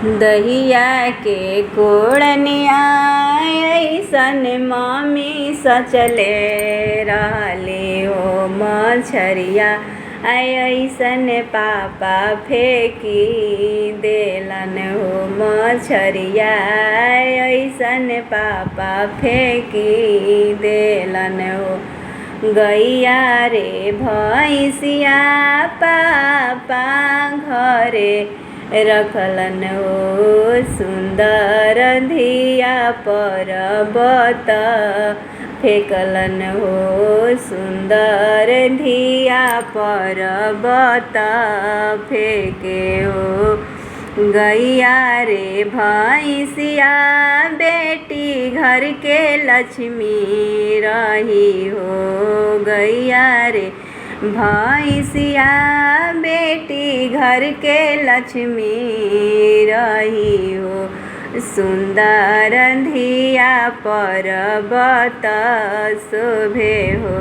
दहिया के कोड़निया ऐसन मम्मी सचले रहले हो मछरिया ऐसन पापा फेंकी देलन हो मछरिया ऐसन पापा फेंकी देलन हो। गैया रे भैंसिया पापा घरे रखलन हो सुंदर धिया पर्वत फेंकलन हो सुंदर धिया पर्वत फेंके हो। गैया रे भैंसिया बेटी घर के लक्ष्मी रही हो। गैया रे भैंसिया बेटी घर के लक्ष्मी रही हो। सुंदर धिया पर्वत शोभे हो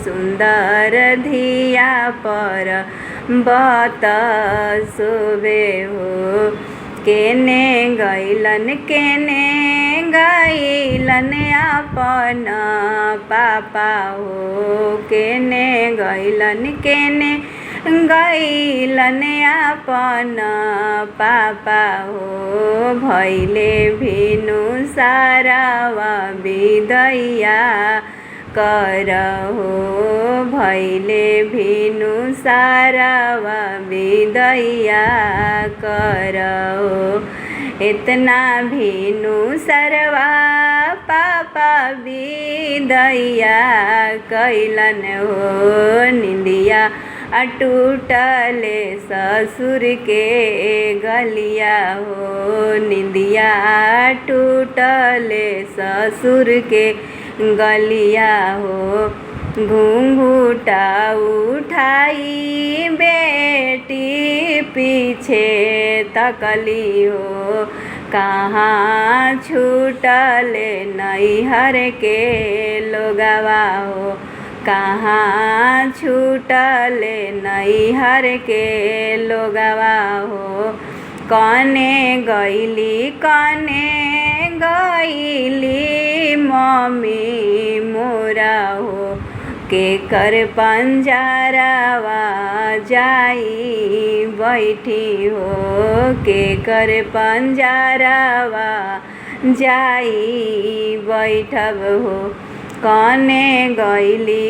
सुंदर धिया पर्वत शोभे हो। केने गैलन अपन पापा हो। केने गैलन अपन पापा हो। भैले भिनु सारावा विदैया कर हो। भैले भिनु सारावा विदैया कर हो। इतना भिनु सरवा पापा विदैया कैलन हो। निंदिया टूटले ससुर के गलिया हो। निंदिया टूटले ससुर के गलिया हो। घूंघूटा उठाई बेटी पीछे तकली हो। कहाँ छूटले नैहर के लोगवा हो। कहाँ छूटले नैहर के लोगवा हो। कने गईली मम्मी मोरा हो। केकर पंजरवा जाई बैठी हो। केकर पंजरवा जाई बैठब हो। कने गईली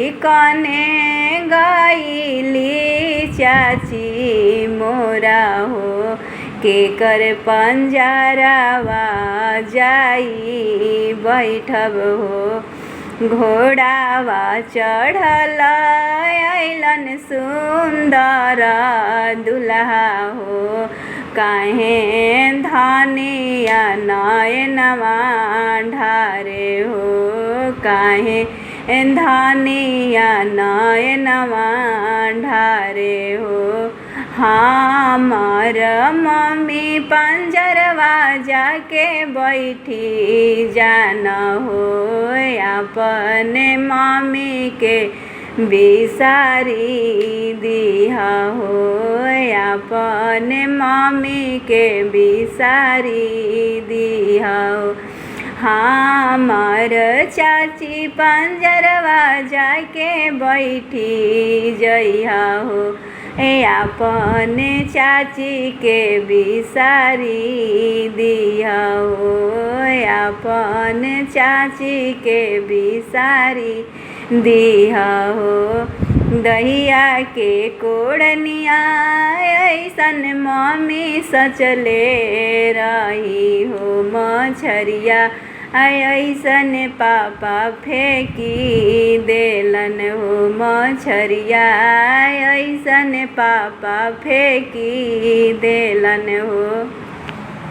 चाची मोरा हो। केकर पंजरवा जाई बैठब हो। घोड़ावा चढ़ल अइलन सुंदर दुल्हा हो। काहे धनिया नयनवा ढारे हो। काहे धनिया नयनवा ढारे हो। हमार मम्मी पंजरवा जाके बैठी जान हो। अपने मम्मी के बिसारी दिहा हो। अपने मम्मी के बिसारी दिहा हो। हमार चाची पंजरवा जाके बैठी जइहा हो। अपने चाची के बिसारी दिहा हो। अपने चाची के बिसारी दिहा हो। दहिया के कोड़निया ऐसन मम्मी सचले रही हो मछरिया ऐसन पापा फेंकी देलन हो मछरिया ऐसन पापा फेंकी देलन हो।